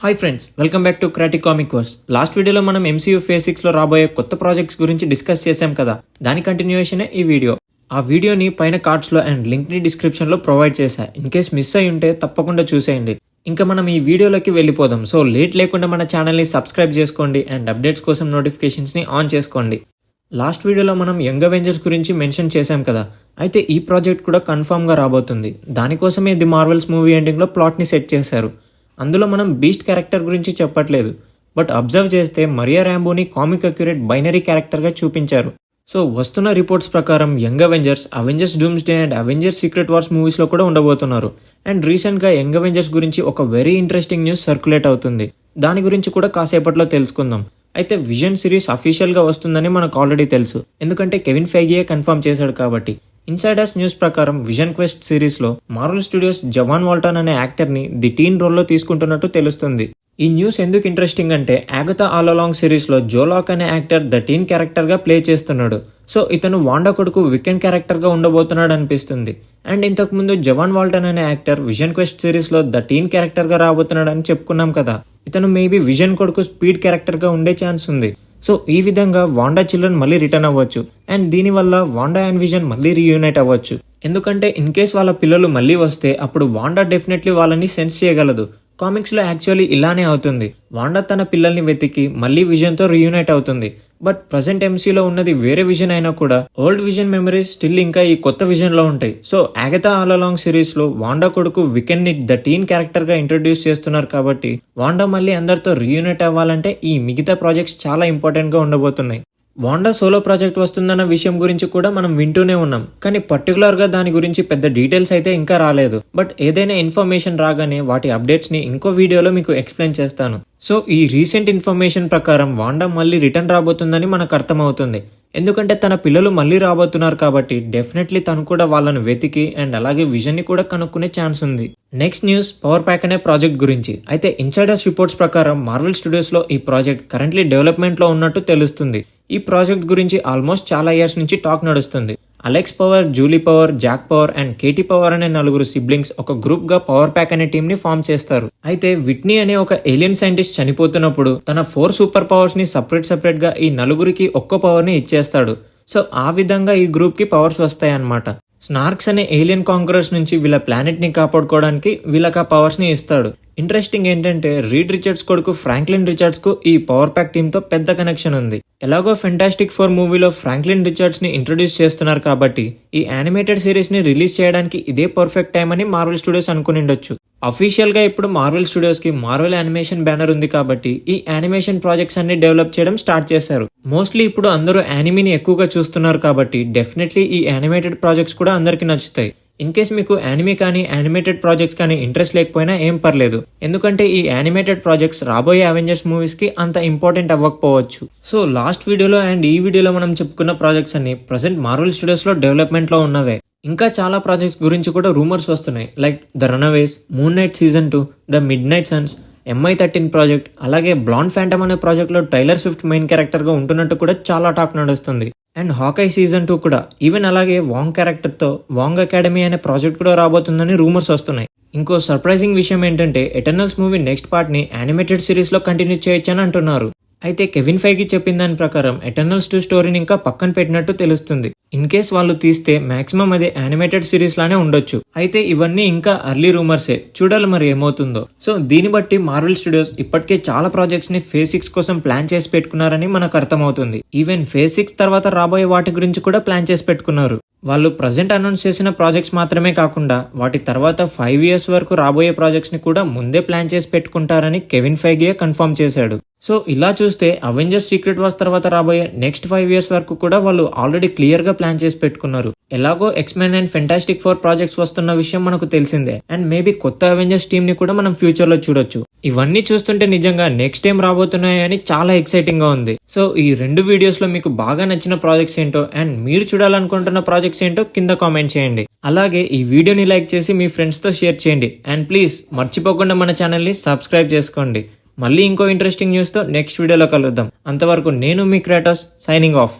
Hi friends, welcome back to క్రాటిక్ comic verse. Last వీడియోలో మనం MCU ఫేజ్ 6 లో రాబోయే కొత్త ప్రాజెక్ట్స్ గురించి డిస్కస్ చేశాం కదా, దాని కంటిన్యూయేషనే ఈ వీడియో. ఆ వీడియోని పైన కార్డ్స్ లో అండ్ లింక్ ని డిస్క్రిప్షన్ లో ప్రొవైడ్ చేశా. ఇన్ కేస్ మిస్ అయి ఉంటే తప్పకుండా చూసేయండి. ఇంకా మనం ఈ వీడియోలోకి వెళ్ళిపోదాం. సో లేట్ లేకుండా మన ఛానల్ ని సబ్స్క్రైబ్ చేసుకోండి అండ్ అప్డేట్స్ కోసం నోటిఫికేషన్స్ ని ఆన్ చేసుకోండి. లాస్ట్ వీడియోలో మనం యంగ్ అవెంజర్స్ గురించి మెన్షన్ చేశాం కదా, అయితే ఈ ప్రాజెక్ట్ కూడా కన్ఫర్మ్ గా రాబోతుంది. దానికోసమే ది మార్వెల్స్ మూవీ ఎండింగ్ లో ప్లాట్ ని సెట్ చేశారు. అందులో మనం బీస్ట్ క్యారెక్టర్ గురించి చెప్పట్లేదు, బట్ అబ్జర్వ్ చేస్తే మరియా ర్యాంబోని కామిక్ అక్యురేట్ బైనరీ క్యారెక్టర్గా చూపించారు. సో వస్తున్న రిపోర్ట్స్ ప్రకారం young Avengers dooms day and Avengers secret wars మూవీస్లో కూడా ఉండబోతున్నారు. అండ్ రీసెంట్గా యంగ్ అవెంజర్స్ గురించి ఒక వెరీ ఇంట్రెస్టింగ్ న్యూస్ సర్క్యులేట్ అవుతుంది. దాని గురించి కూడా కాసేపట్లో తెలుసుకుందాం. అయితే విజన్ సిరీస్ అఫీషియల్గా వస్తుందని మనకు ఆల్రెడీ తెలుసు, ఎందుకంటే కెవిన్ ఫెయిగే కన్ఫర్మ్ చేశాడు కాబట్టి. ఇన్సైడర్స్ న్యూస్ ప్రకారం విజన్ క్వెస్ట్ సిరీస్ లో మార్వెల్ స్టూడియోస్ జవాన్ వాల్టన్ అనే యాక్టర్ ని ది టీన్ రోల్ లో తీసుకుంటున్నట్టు తెలుస్తుంది. ఈ న్యూస్ ఎందుకు ఇంట్రెస్టింగ్ అంటే అగతా ఆల్ అలాంగ్ సిరీస్ లో జోలాక్ అనే యాక్టర్ ద టీన్ క్యారెక్టర్ గా ప్లే చేస్తున్నాడు. సో ఇతను వాండా కొడుకు వికెన్ క్యారెక్టర్ గా ఉండబోతున్నాడు అనిపిస్తుంది. అండ్ ఇంతకు ముందు జవాన్ వాల్టన్ అనే యాక్టర్ విజన్ క్వెస్ట్ సిరీస్ లో ద టీన్ క్యారెక్టర్ గా రాబోతున్నాడు అని చెప్పుకున్నాం కదా. ఇతను మేబీ విజన్ కొడుకు స్పీడ్ క్యారెక్టర్ గా ఉండే ఛాన్స్ ఉంది. సో ఈ విధంగా వాండా చిల్డ్రన్ మళ్ళీ రిటర్న్ అవ్వచ్చు అండ్ దీనివల్ల వాండా అండ్ విజన్ మళ్ళీ రీయూనైట్ అవ్వచ్చు. ఎందుకంటే ఇన్ కేస్ వాళ్ళ పిల్లలు మళ్ళీ వస్తే అప్పుడు వాండా డెఫినెట్లీ వాళ్ళని సెన్స్ చేయగలదు. కామిక్స్ లో యాక్చువల్లీ ఇలానే అవుతుంది. వాండా తన పిల్లల్ని వెతికి మళ్ళీ విజన్ తో రీయూనైట్ అవుతుంది. బట్ ప్రజెంట్ ఎంసీలో ఉన్నది వేరే విజన్ అయినా కూడా ఓల్డ్ విజన్ మెమరీస్ స్టిల్ ఇంకా ఈ కొత్త విజన్ లో ఉంటాయి. సో అగతా ఆల్ అలాంగ్ సిరీస్ లో వాండా కొడుకు వికెన్ ని ద టీన్ క్యారెక్టర్ గా ఇంట్రొడ్యూస్ చేస్తున్నారు కాబట్టి వాండా మళ్ళీ అందరితో రీయూనైట్ అవ్వాలంటే ఈ మిగతా ప్రాజెక్ట్స్ చాలా ఇంపార్టెంట్ గా ఉండబోతున్నాయి. వాండా సోలో ప్రాజెక్ట్ వస్తుందన్న విషయం గురించి కూడా మనం వింటూనే ఉన్నాం, కానీ పర్టికులర్ గా దాని గురించి పెద్ద డీటెయిల్స్ అయితే ఇంకా రాలేదు. బట్ ఏదైనా ఇన్ఫర్మేషన్ రాగానే వాటి అప్డేట్స్ ని ఇంకో వీడియోలో మీకు ఎక్స్ప్లెయిన్ చేస్తాను. సో ఈ రీసెంట్ ఇన్ఫర్మేషన్ ప్రకారం వాండా మళ్ళీ రిటర్న్ రాబోతుందని మనకు అర్థమవుతుంది. ఎందుకంటే తన పిల్లలు మళ్ళీ రాబోతున్నారు కాబట్టి డెఫినెట్లీ తను కూడా వాళ్ళను వెతికి అండ్ అలాగే విజన్ ని కూడా కనుక్కునే ఛాన్స్ ఉంది. నెక్స్ట్ న్యూస్ పవర్ ప్యాక్ అనే ప్రాజెక్ట్ గురించి. అయితే ఇన్సైడర్స్ రిపోర్ట్స్ ప్రకారం మార్వెల్ స్టూడియోస్ లో ఈ ప్రాజెక్ట్ కరెంట్లీ డెవలప్మెంట్ లో ఉన్నట్టు తెలుస్తుంది. ఈ ప్రాజెక్ట్ గురించి ఆల్మోస్ట్ చాలా ఇయర్స్ నుంచి టాక్ నడుస్తుంది. Alex power, Julie power, Jack power and KT power అనే నలుగురు సిబ్లింగ్స్ ఒక గ్రూప్ గా పవర్ ప్యాక్ అనే టీమ్ ని ఫామ్ చేస్తారు. అయితే విట్నీ అనే ఒక ఏలియన్ సైంటిస్ట్ చనిపోతున్నప్పుడు తన 4 సూపర్ పవర్స్ ని సపరేట్ గా ఈ నలుగురికి ఒక్క పవర్ ని ఇచ్చేస్తాడు. సో ఆ విధంగా ఈ గ్రూప్ కి పవర్స్ వస్తాయన్నమాట. స్నార్క్స్ అనే ఏలియన్ కాంకరర్స్ నుంచి వీళ్ళ ప్లానెట్ ని కాపాడుకోవడానికి వీళ్ళకి ఆ పవర్స్ ని ఇస్తాడు. ఇంట్రెస్టింగ్ ఏంటంటే రీడ్ రిచర్డ్స్ కొడుకు ఫ్రాంక్లిన్ రిచర్డ్స్ కు ఈ పవర్ ప్యాక్ టీమ్ తో పెద్ద కనెక్షన్ ఉంది. ఎలాగో ఫెంటాస్టిక్ 4 మూవీలో ఫ్రాంక్లిన్ రిచర్డ్స్ ని ఇంట్రొడ్యూస్ చేస్తున్నారు కాబట్టి ఈ యానిమేటెడ్ సిరీస్ ని రిలీజ్ చేయడానికి ఇదే పర్ఫెక్ట్ టైం అని మార్వెల్ స్టూడియోస్ అనుకునిండొచ్చు. అఫీషియల్ గా ఇప్పుడు మార్వెల్ స్టూడియోస్ కి మార్వెల్ యానిమేషన్ బ్యానర్ ఉంది కాబట్టి ఈ యానిమేషన్ ప్రాజెక్ట్స్ అన్ని డెవలప్ చేయడం స్టార్ట్ చేశారు. మోస్ట్లీ ఇప్పుడు అందరూ యానిమీని ఎక్కువగా చూస్తున్నారు కాబట్టి డెఫినెట్లీ ఈ యానిమేటెడ్ ప్రాజెక్ట్స్ కూడా అందరికి నచ్చుతాయి. ఇన్ కేస్ మీకు యానిమే కానీ యానిమేటెడ్ ప్రాజెక్ట్స్ కానీ ఇంట్రెస్ట్ లేకపోయినా ఏం పర్లేదు, ఎందుకంటే ఈ యానిమేటెడ్ ప్రాజెక్ట్స్ రాబోయే అవెంజర్స్ మూవీస్ కి అంత ఇంపార్టెంట్ అవ్వకపోవచ్చు. సో లాస్ట్ వీడియోలో అండ్ ఈ వీడియోలో మనం చెప్పుకున్న ప్రాజెక్ట్స్ అన్ని ప్రెసెంట్ మార్వెల్ స్టూడియోస్ లో డెవలప్మెంట్ లో ఉన్నవే. ఇంకా చాలా ప్రాజెక్ట్స్ గురించి కూడా రూమర్స్ వస్తున్నాయి, like the runaways, Moon Knight season 2, the midnight sons, MI13 project, అలాగే బ్లాండ్ ఫ్యాంటమ్ అనే ప్రాజెక్ట్ లో టైలర్ స్విఫ్ట్ మెయిన్ క్యారెక్టర్ గా ఉంటున్నట్టు కూడా చాలా టాక్ నడుస్తుంది. అండ్ హాకై సీజన్ 2 కూడా, ఈవెన్ అలాగే వాంగ్ క్యారెక్టర్ తో వాంగ్ అకాడమీ అనే ప్రాజెక్ట్ కూడా రాబోతుందని రూమర్స్ వస్తున్నాయి. ఇంకో సర్ప్రైజింగ్ విషయం ఏంటంటే ఎటర్నల్స్ మూవీ నెక్స్ట్ పార్ట్ ని యానిమేటెడ్ సిరీస్ లో కంటిన్యూ చేయొచ్చని అంటున్నారు. అయితే కెవిన్ ఫైగి చెప్పిన దాని ప్రకారం ఎటర్నల్స్ 2 స్టోరీని ఇంకా పక్కన పెట్టినట్టు తెలుస్తుంది. ఇన్ కేస్ వాళ్ళు తీస్తే మాక్సిమం అది యానిమేటెడ్ సిరీస్ లానే ఉండొచ్చు. అయితే ఇవన్నీ ఇంకా అర్లీ రూమర్సే, చూడాలి మరి ఏమవుతుందో. సో దీన్ని బట్టి మార్వెల్ స్టూడియోస్ ఇప్పటికే చాలా ప్రాజెక్ట్స్ ని ఫేజ్ 6 కోసం ప్లాన్ చేసి పెట్టుకున్నారని మనకు అర్థమవుతుంది. ఈవెన్ ఫేజ్ 6 తర్వాత రాబోయే వాటి గురించి కూడా ప్లాన్ చేసి పెట్టుకున్నారు. వాళ్ళు ప్రజెంట్ అనౌన్స్ చేసిన ప్రాజెక్ట్స్ మాత్రమే కాకుండా వాటి తర్వాత 5 years వరకు రాబోయే ప్రాజెక్ట్స్ ని కూడా ముందే ప్లాన్ చేసి పెట్టుకుంటారని కెవిన్ ఫైగే కన్ఫర్మ్ చేశాడు. సో ఇలా చూస్తే అవెంజర్స్ సీక్రెట్ వార్స్ తర్వాత రాబోయే నెక్స్ట్ 5 years వరకు కూడా వాళ్ళు ఆల్రెడీ క్లియర్ గా ప్లాన్ చేసి పెట్టుకున్నారు. ఎలాగో ఎక్స్మెన్ అండ్ ఫెంటాస్టిక్ 4 ప్రాజెక్ట్స్ వస్తున్న విషయం మనకు తెలిసిందే. అండ్ మేబీ కొత్త అవెంజర్స్ టీమ్ ని కూడా మనం ఫ్యూచర్ లో చూడొచ్చు. ఇవన్నీ చూస్తుంటే నిజంగా నెక్స్ట్ టైం రాబోతున్నాయని చాలా ఎక్సైటింగ్ గా ఉంది. సో ఈ 2 వీడియోస్ లో మీకు బాగా నచ్చిన ప్రాజెక్ట్స్ ఏంటో అండ్ మీరు చూడాలనుకుంటున్న ప్రాజెక్ట్స్ ఏంటో కింద కామెంట్ చేయండి. అలాగే ఈ వీడియోని లైక్ చేసి మీ ఫ్రెండ్స్ తో షేర్ చేయండి. అండ్ ప్లీజ్ మర్చిపోకుండా మన ఛానల్ ని సబ్స్క్రైబ్ చేసుకోండి. మళ్ళీ ఇంకో ఇంట్రెస్టింగ్ న్యూస్ తో నెక్స్ట్ వీడియోలో కలుద్దాం. అంతవరకు నేను మీ క్రాటోస్ సైనింగ్ ఆఫ్.